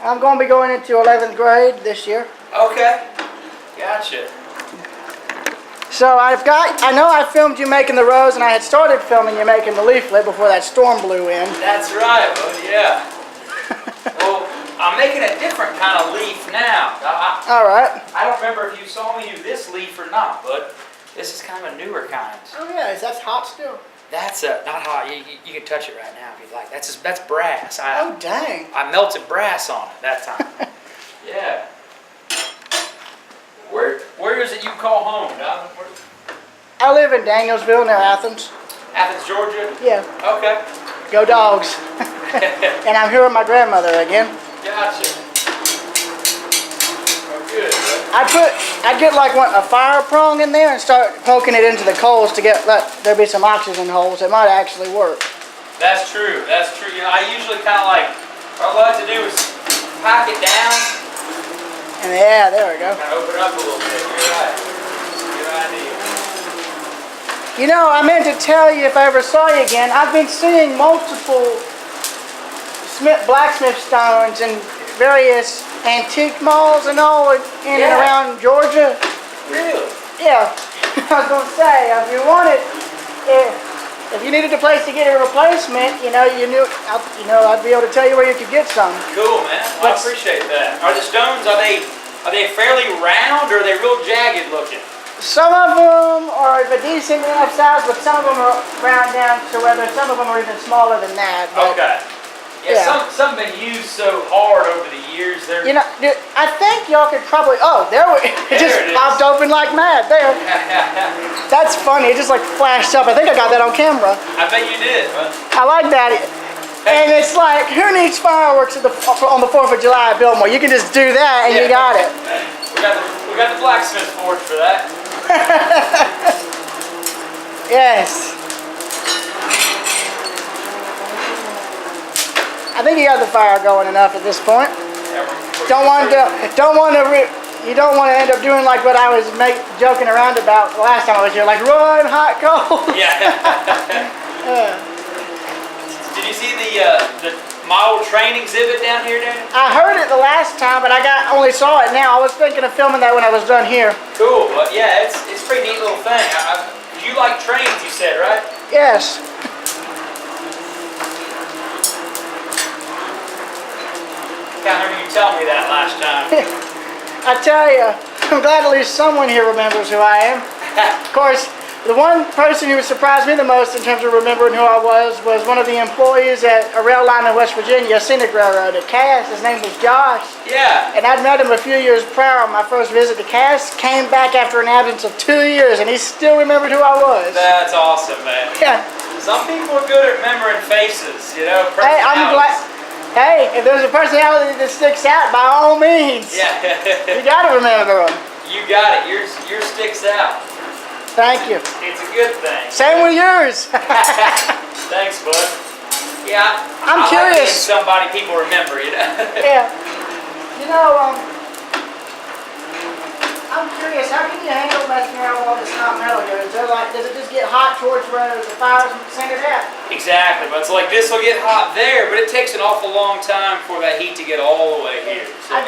I'm going to be going into 11th grade this year. Okay. Gotcha. So I know I filmed you making the rose, and I had started filming you making the leaflet before that storm blew in. That's right, bud, yeah. Well, I'm making a different kind of leaf now. All right. I don't remember if you saw me do this leaf or not, but this is kind of a newer kind. Oh yeah, that's hot still. That's not hot. You can touch it right now if you'd like. That's brass. Oh dang. I melted brass on it that time. Yeah. Where is it you call home, Don? I live in Danielsville near Athens. Athens, Georgia? Yeah. Okay. Go Dogs. And I'm here with my grandmother again. Gotcha. Oh, good. I'd get like a fire prong in there and start poking it into the coals to let there be some oxygen holes. It might actually work. That's true. That's true. You know, I usually kind of like, what I like to do is pack it down. And yeah, there we go. Kind of open it up a little bit. You're right. Good idea. You know, I meant to tell you if I ever saw you again, I've been seeing multiple blacksmith stones in various antique malls and all in and around Georgia. Really? Yeah. I was going to say, if you wanted, if you needed a place to get a replacement, I'd be able to tell you where you could get some. Cool, man. Well, I appreciate that. Are the stones, are they fairly round or are they real jagged looking? Some of them are of a decent enough size, but some of them are round down to whether some of them are even smaller than that. Okay. Yeah, some have been used so hard over the years. I think y'all could probably. Oh, it just popped open like mad there. That's funny. It just like flashed up. I think I got that on camera. I bet you did. I like that. And it's like, who needs fireworks on the 4th of July at Biltmore? You can just do that and you got it. We got the blacksmith forge for that. Yes. I think you got the fire going enough at this point. You don't want to end up doing like what I was joking around about the last time I was here, like run hot cold. Yeah. Did you see the model train exhibit down here, Dan? I heard it the last time, but I only saw it now. I was thinking of filming that when I was done here. Cool. Well, yeah, it's a pretty neat little thing. You like trains, you said, right? Yes. I remember you telling me that last time. I tell you, I'm glad at least someone here remembers who I am. Of course, the one person who surprised me the most in terms of remembering who I was one of the employees at a rail line in West Virginia, a scenic railroad at Cass. His name was Josh. Yeah. And I'd met him a few years prior on my first visit to Cass. Came back after an absence of 2 years, and he still remembered who I was. That's awesome, man. Yeah. Some people are good at remembering faces, Hey, I'm glad. Hey, if there's a personality that sticks out, by all means. Yeah. You gotta remember them. You got it. Yours sticks out. Thank you. It's a good thing. Same with yours. Thanks, bud. Yeah, I'm curious. Like somebody people remember, Yeah. I'm curious. How can you handle messing around with all this hot metal here? Does it just get hot towards where the fire's centered at? Exactly, but it's like this will get hot there, but it takes an awful long time for that heat to get all the way here. So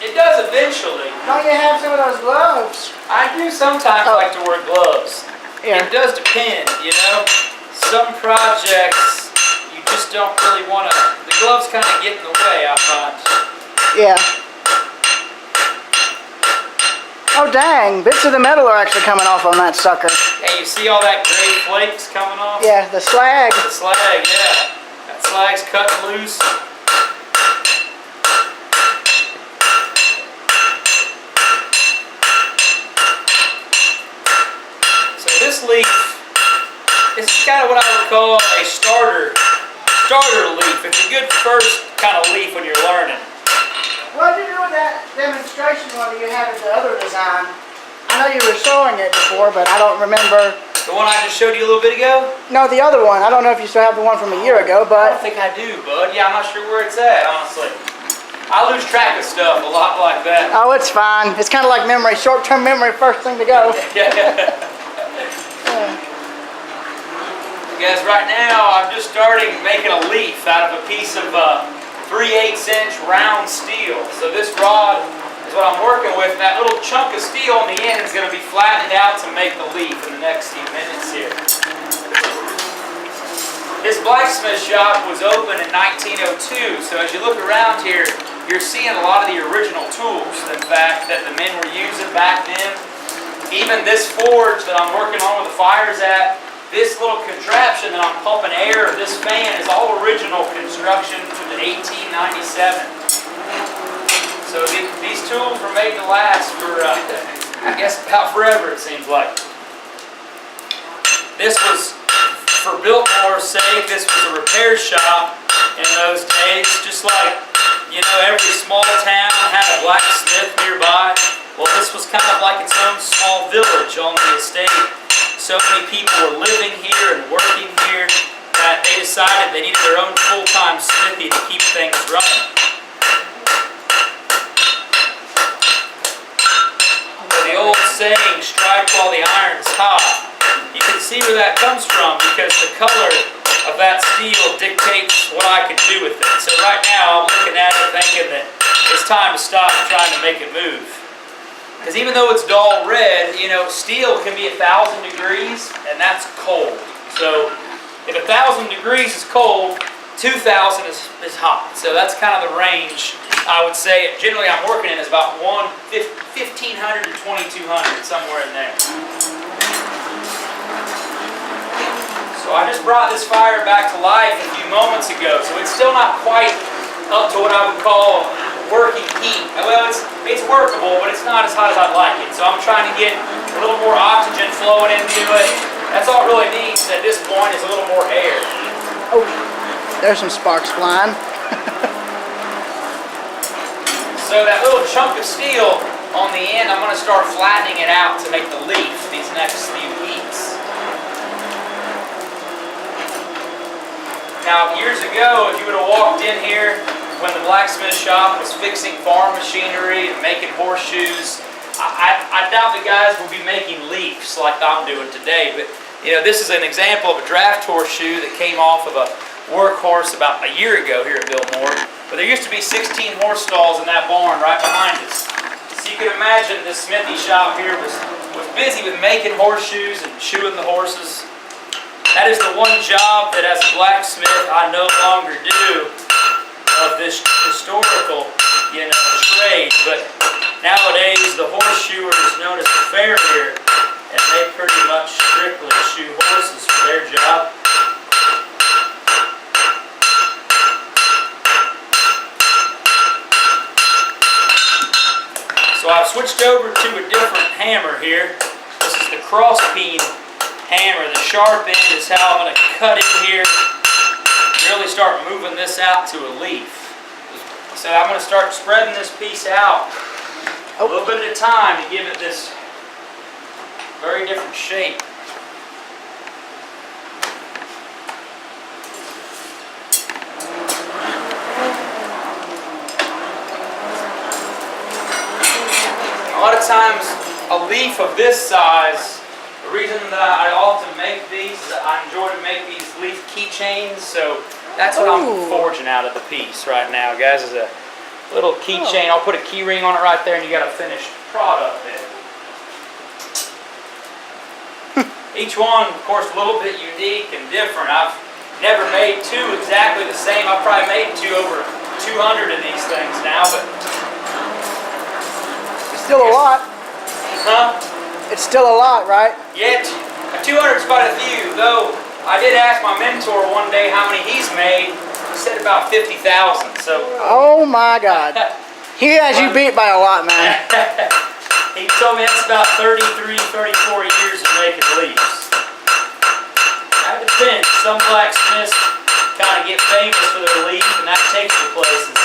it does eventually. Don't you have some of those gloves? I do sometimes like to wear gloves. Yeah. It does depend, Some projects you just don't really want to. The gloves kind of get in the way, I find. Yeah. Oh dang! Bits of the metal are actually coming off on that sucker. Hey, you see all that gray flakes coming off? Yeah, the slag. The slag, yeah. That slag's cutting loose. This leaf is kind of what I would call a starter leaf. It's a good first kind of leaf when you're learning. What did you do with that demonstration one that you had at the other design? I know you were showing it before, but I don't remember. The one I just showed you a little bit ago? No, the other one. I don't know if you still have the one from a year ago, but... I don't think I do, bud. Yeah, I'm not sure where it's at, honestly. I lose track of stuff a lot like that. Oh, it's fine. It's kind of like memory. Short-term memory, first thing to go. Guys, right now I'm just starting making a leaf out of a piece of 3 3/8" round steel. So this rod is what I'm working with. And that little chunk of steel on the end is going to be flattened out to make the leaf in the next few minutes here. This blacksmith shop was opened in 1902, so as you look around here, you're seeing a lot of the original tools, in fact, that the men were using back then. Even this forge that I'm working on with the fires at, this little contraption that I'm pumping air, this fan, is all original construction from 1897. So these tools were made to last for, I guess, about forever, it seems like. This was, for Biltmore's sake, this was a repair shop in those days, just like, you know, every small town had a blacksmith nearby. Well, this was kind of like its own small village on the estate. So many people were living here and working here that they decided they needed their own full-time smithy to keep things running. The old saying, strike while the iron's hot. You can see where that comes from because the color of that steel dictates what I can do with it. So right now I'm looking at it thinking that it's time to stop trying to make it move. Because even though it's dull red, you know, steel can be 1,000 degrees and that's cold. So if 1,000 degrees is cold, 2,000 is hot. So that's kind of the range I would say. Generally I'm working in is about 1,500 to 2,200, somewhere in there. So I just brought this fire back to life a few moments ago, so it's still not quite up to what I would call working heat. Well, it's workable, but it's not as hot as I'd like it. So I'm trying to get a little more oxygen flowing into it. That's all it really needs at this point, is a little more air. Oh, there's some sparks flying. So that little chunk of steel on the end, I'm going to start flattening it out to make the leaf these next few heats. Now, years ago, if you would have walked in here when the blacksmith shop was fixing farm machinery and making horseshoes, I doubt the guys will be making leaves like I'm doing today. But you know, this is an example of a draft horseshoe that came off of a workhorse about a year ago here at Biltmore. But there used to be 16 horse stalls in that barn right behind us. So you can imagine this smithy shop here was busy with making horseshoes and shoeing the horses. That is the one job that as a blacksmith I no longer do of this historical, you know, trade. But nowadays the horseshoer is known as the farrier, and they pretty much strictly shoe horses for their job. So I've switched over to a different hammer here. This is the cross peen hammer. The sharp end is how I'm going to cut in here, really start moving this out to a leaf. So I'm going to start spreading this piece out a little bit at a time to give it this very different shape. A lot of times a leaf of this size, the reason that I often make these is that I enjoy to make these leaf keychains, so that's what I'm forging out of the piece right now, guys, is a little keychain. I'll put a key ring on it right there and you got a finished product there. Each one, of course, a little bit unique and different. I've never made two exactly the same. I've probably made over 200 of these things now, but It's still a lot. huh? It's still a lot, right? Yeah, 200 is quite a few, though I did ask my mentor one day how many he's made. He said about 50,000, so. Oh my God. He has you beat by a lot, man. He told me that's about 33, 34 years of making leaves. That depends. Some blacksmiths kind of get famous for their leaf, and that takes you places.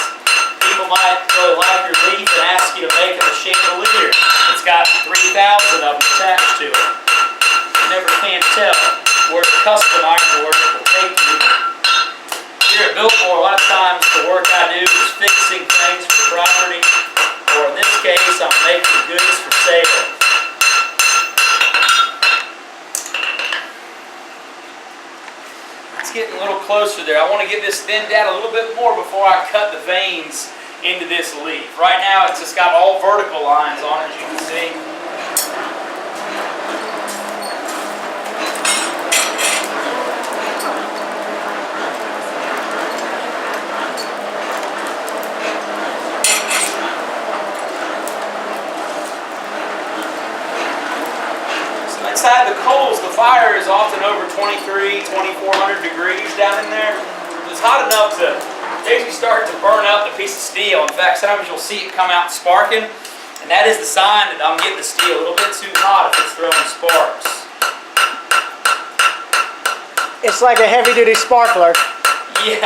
People might really like your leaf and ask you to make them a chandelier. It's got 3,000 of them attached to it. You never can tell where the custom ironwork will take you. Here at Biltmore, a lot of times the work I do is fixing things for property, or in this case, I'm making goods for sale. It's getting a little closer there. there. I want to get this thinned out a little bit more before I cut the veins into this leaf. Right now it's just got all vertical lines on it, as you can see. Inside the coals, the fire is often over 23, 2400 degrees down in there. It's hot enough to basically start to burn up the piece of steel. In fact, sometimes you'll see it come out sparking, and that is the sign that I'm getting the steel a little bit too hot if it's throwing sparks. It's like a heavy-duty sparkler. Yeah,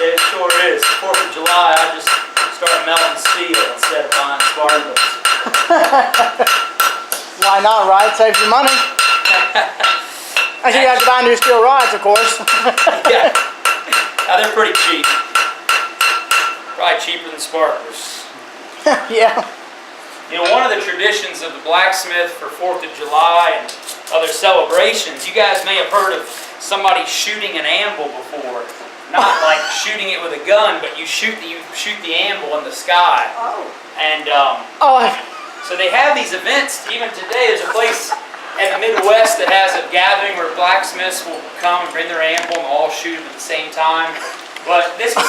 it sure is. 4th of July, I just started melting steel instead of buying sparklers. Why not, right? Saves you money. Actually, you have to buy new steel rods, of course. Yeah. Now, they're pretty cheap. Probably cheaper than sparklers. Yeah. You know, one of the traditions of the blacksmith for 4th of July and other celebrations, you guys may have heard of somebody shooting an anvil before. Not like shooting it with a gun, but you shoot the anvil in the sky. Oh. And Oh. so they have these events, even today. There's a place in the Midwest that has a gathering where blacksmiths will come and bring their anvil and all shoot them at the same time. But this was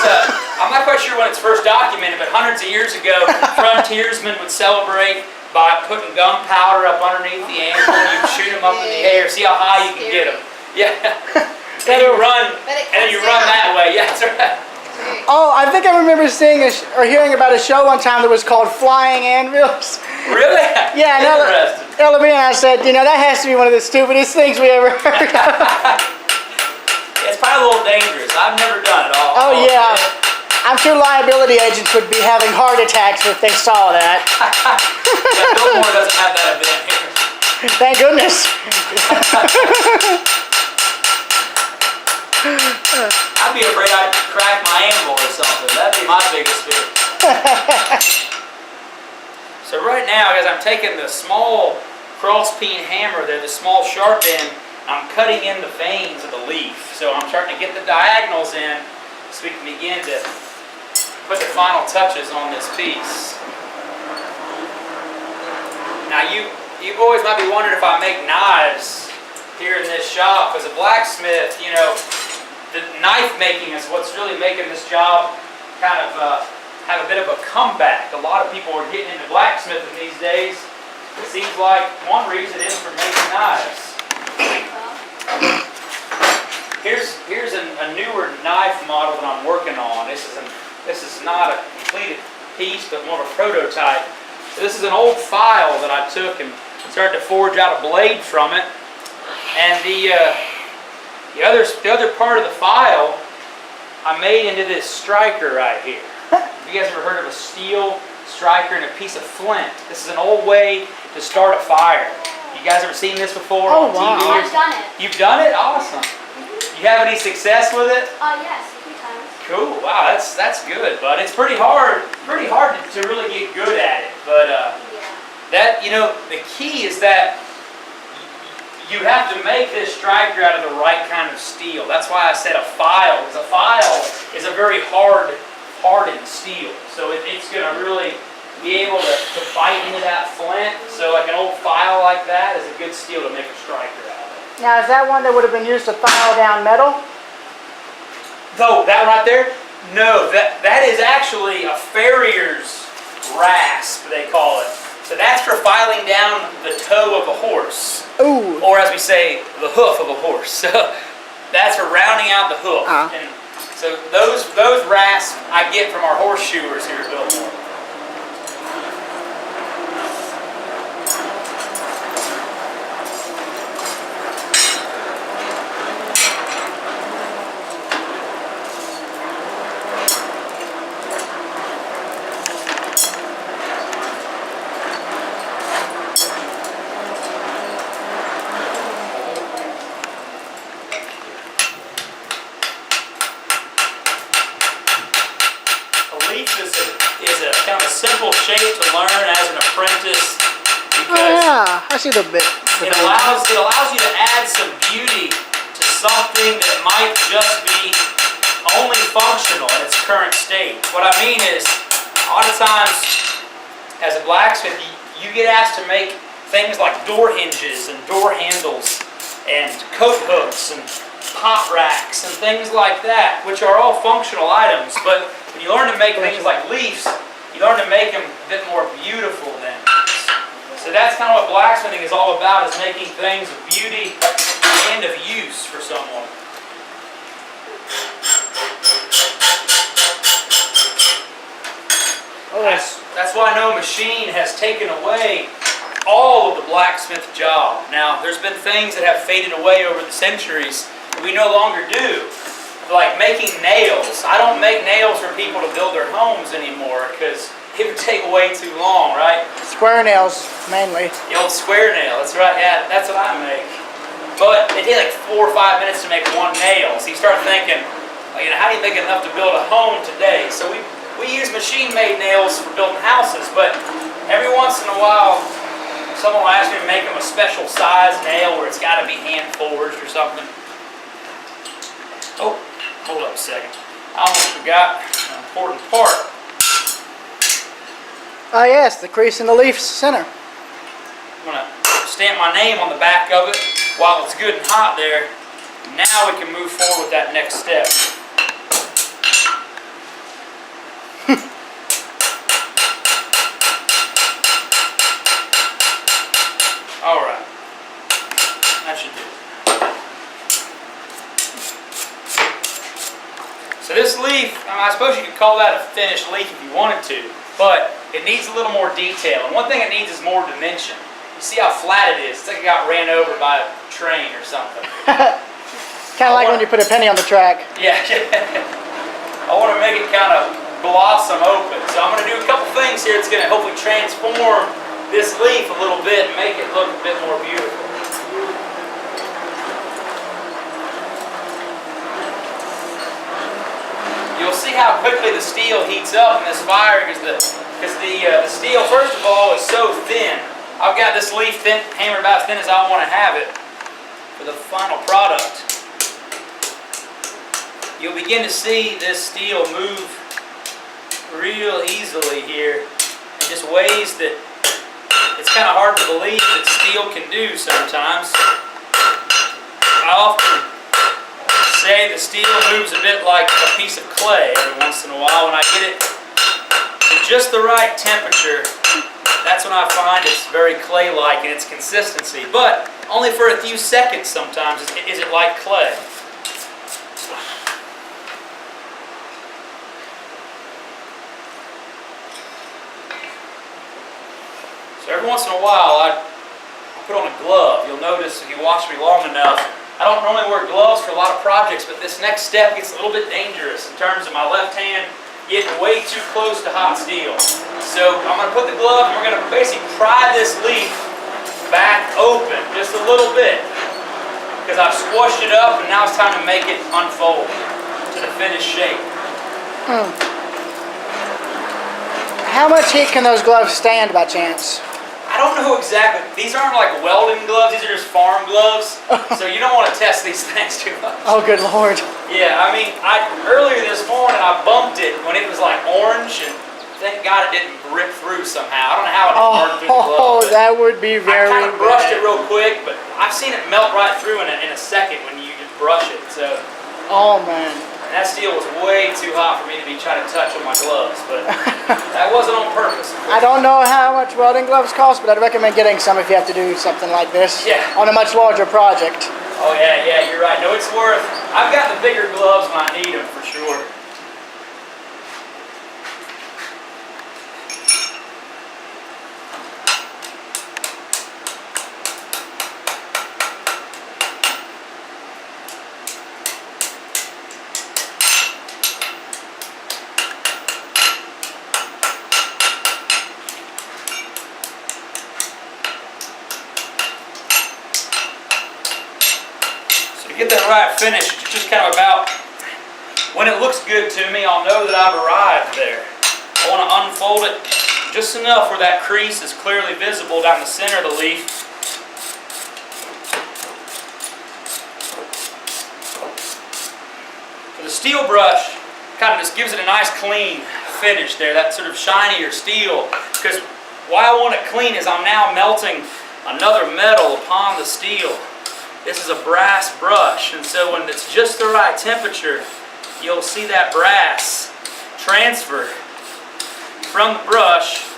I'm not quite sure when it's first documented, but hundreds of years ago, frontiersmen would celebrate by putting gunpowder up underneath the anvil and you'd shoot them up in the air, see how high you can get them. Yeah. And you run, and then you run that way. Yeah, that's right. Oh, I think I remember seeing or hearing about a show one time that was called Flying Anvils. Really? Yeah, Ella and I said, you know, that has to be one of the stupidest things we ever heard of. It's probably a little dangerous. I've never done it all. Oh, yeah. I'm sure liability agents would be having heart attacks if they saw that. Yeah, Biltmore doesn't have that event here. Thank goodness. I'd be afraid I'd crack my anvil or something. That'd be my biggest fear. So right now, guys, I'm taking the small cross-peen hammer there, the small sharp end, I'm cutting in the veins of the leaf. So I'm starting to get the diagonals in so we can begin to put the final touches on this piece. Now you boys might be wondering if I make knives here in this shop. As a blacksmith, you know, the knife making is what's really making this job kind of have a bit of a comeback. A lot of people are getting into blacksmithing these days. It seems like one reason is for making knives. Here's a newer knife model that I'm working on. This is not a completed piece, but more of a prototype. So this is an old file that I took and started to forge out a blade from it. And the other part of the file I made into this striker right here. Have you guys ever heard of a steel striker and a piece of flint? This is an old way to start a fire. You guys ever seen this before on wow. TV? I've done it. You've done it? Awesome. You have any success with it? Yes, a few times. Cool. Wow, that's good, but it's pretty hard to really get good at it. But that, you know, the key is that you have to make this striker out of the right kind of steel. That's why I said a file, because a file is a very hardened steel. So it's going to really be able to bite into that flint. So like an old file like that is a good steel to make a striker out of. Now, is that one that would have been used to file down metal? No, that right there? No, that is actually a farrier's rasp, they call it. So that's for filing down the toe of a horse. Ooh. Or as we say, the hoof of a horse. So that's for rounding out the hoof. And so those rasps I get from our horseshoers here at Biltmore. Is a kind of simple shape to learn as an apprentice because I see the bit. it allows you to add some beauty to something that might just be only functional in its current state. What I mean is, a lot of times, as a blacksmith, you get asked to make things like door hinges and door handles and coat hooks and pot racks and things like that, which are all functional items. But when you learn to make things like leaves, you learn to make them a bit more beautiful then. So that's kind of what blacksmithing is all about, is making things of beauty and of use for someone. That's why no machine has taken away all of the blacksmith job. Now, there's been things that have faded away over the centuries that we no longer do. Like making nails. I don't make nails for people to build their homes anymore because it would take way too long, right? Square nails, mainly. The old square nail, that's right, yeah, that's what I make. But it takes like 4 or 5 minutes to make one nail. So you start thinking, you know, how do you make enough to build a home today? So we use machine-made nails for building houses, but every once in a while, someone will ask me to make them a special size nail where it's got to be hand-forged or something. Oh, hold up a second. I almost forgot an important part. Oh yes, the crease in the leaf center. I'm going to stamp my name on the back of it while it's good and hot there. Now we can move forward with that next step. Alright. That should do it. So this leaf, I suppose you could call that a finished leaf if you wanted to, but it needs a little more detail. And one thing it needs is more dimension. You see how flat it is? It's like it got ran over by a train or something. Kind of like when you put a penny on the track. Yeah. I want to make it kind of blossom open. So I'm going to do a couple things here that's going to hopefully transform this leaf a little bit and make it look a bit more beautiful. You'll see how quickly the steel heats up in this fire because the steel, first of all, is so thin. I've got this leaf hammered about as thin as I want to have it for the final product. You'll begin to see this steel move real easily here in just ways that it's kind of hard to believe that steel can do sometimes. I often say the steel moves a bit like a piece of clay every once in a while. When I get it to just the right temperature, that's when I find it's very clay-like in its consistency. But only for a few seconds sometimes is it like clay. So every once in a while I put on a glove. You'll notice if you watch me long enough, I don't normally wear gloves for a lot of projects, but this next step gets a little bit dangerous in terms of my left hand getting way too close to hot steel. So I'm going to put the glove and we're going to basically pry this leaf back open just a little bit because I've squashed it up and now it's time to make it unfold to the finished shape. How much heat can those gloves stand by chance? I don't know exactly. These aren't like welding gloves. These are just farm gloves. So you don't want to test these things too much. Oh, good Lord. Yeah, I mean, earlier this morning I bumped it when it was like orange, and thank God it didn't rip through somehow. I don't know how it burned through the glove. Oh, that would be very I kind of brushed bad. it real quick, but I've seen it melt right through in a second when you just brush it. So. Oh, man. And that steel was way too hot for me to be trying to touch with my gloves, but that wasn't on purpose. I don't know how much welding gloves cost, but I'd recommend getting some if you have to do something like this on a much larger project. Oh yeah, you're right. No, it's worth. I've got the bigger gloves when I need them for sure. Get that right finish, just kind of about when it looks good to me, I'll know that I've arrived there. I want to unfold it just enough where that crease is clearly visible down the center of the leaf. steel brush kind of just gives it a nice clean finish there, that sort of shinier steel. Because why I want it clean is I'm now melting another metal upon the steel. This is a brass brush, and so when it's just the right temperature, you'll see that brass transfer from the brush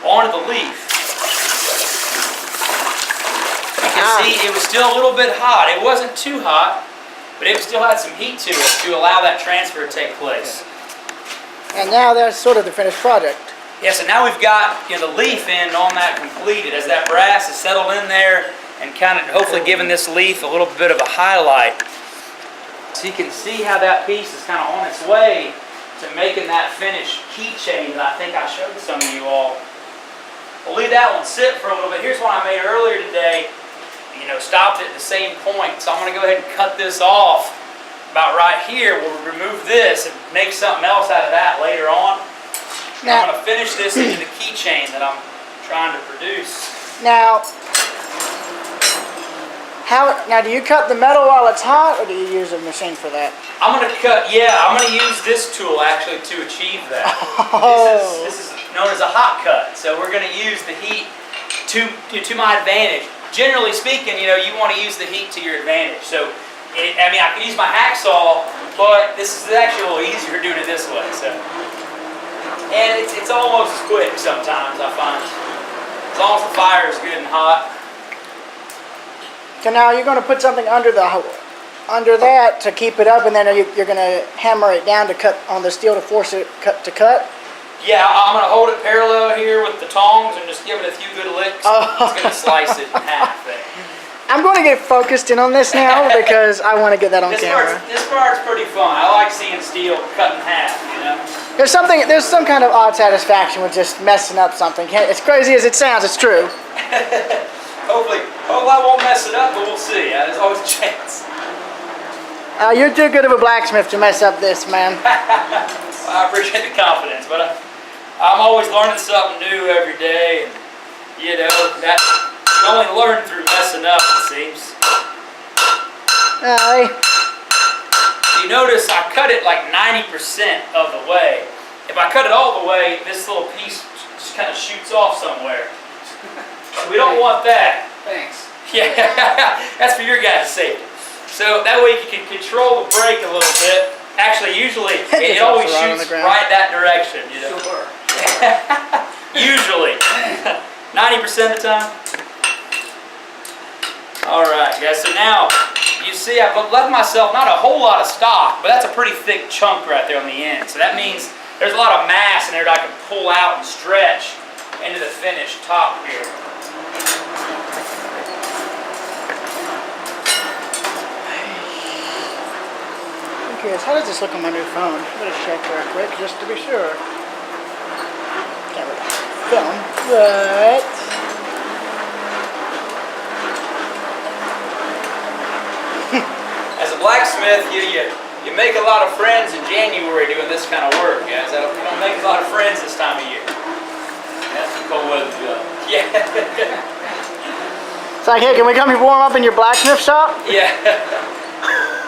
onto the leaf. You can see it was still a little bit hot. It wasn't too hot, but it still had some heat to it to allow that transfer to take place. And now that's sort of the finished project. Yeah, so now we've got the leaf end on that completed as that brass is settled in there and kind of hopefully giving this leaf a little bit of a highlight. So you can see how that piece is kind of on its way to making that finished keychain that I think I showed some of you all. We'll leave that one sit for a little bit. Here's one I made earlier today. Stopped at the same point. So I'm going to go ahead and cut this off about right here. We'll remove this and make something else out of that later on. Now, I'm going to finish this into the keychain that I'm trying to produce. Now, do you cut the metal while it's hot, or do you use a machine for that? I'm going to I'm going to use this tool actually to achieve that. Oh. This is known as a hot cut. So we're going to use the heat to my advantage. Generally speaking, you want to use the heat to your advantage. So, I can use my hacksaw, but this is actually a little easier doing it this way. So, and it's almost as quick sometimes, I find. As long as the fire is good and hot. So now you're going to put something under that to keep it up, and then you're going to hammer it down to cut on the steel to force it to cut? Yeah, I'm going to hold it parallel here with the tongs and just give it a few good licks. It's going to slice it in half there. I'm going to get focused in on this now because I want to get that on camera. This part's pretty fun. I like seeing steel cut in half, There's some kind of odd satisfaction with just messing up something. As crazy as it sounds, it's true. Hopefully I won't mess it up, but we'll see. There's always a chance. You're too good of a blacksmith to mess up this, man. I appreciate the confidence, but I'm always learning something new every day, and you only learn through messing up, it seems. Aye. You notice I cut it like 90% of the way. If I cut it all the way, this little piece just kind of shoots off somewhere. So we don't want that. Thanks. Yeah, that's for your guys' safety. So that way you can control the brake a little bit. Actually, usually it always shoots right that direction. Sure. Usually. 90% of the time. Alright guys, so now you see I've left myself not a whole lot of stock, but that's a pretty thick chunk right there on the end. So that means there's a lot of mass in there that I can pull out and stretch into the finished top here. Okay, so how does this look on my new phone? Better check real quick just to be sure. Can't really film, but As a blacksmith, you make a lot of friends in January doing this kind of work, guys. You don't make a lot of friends this time of year. That's the cold weather job. Yeah. it's like, hey, can we come and warm up in your blacksmith shop? Yeah.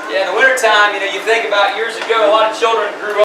Yeah, in the wintertime, you think about years ago, a lot of children grew up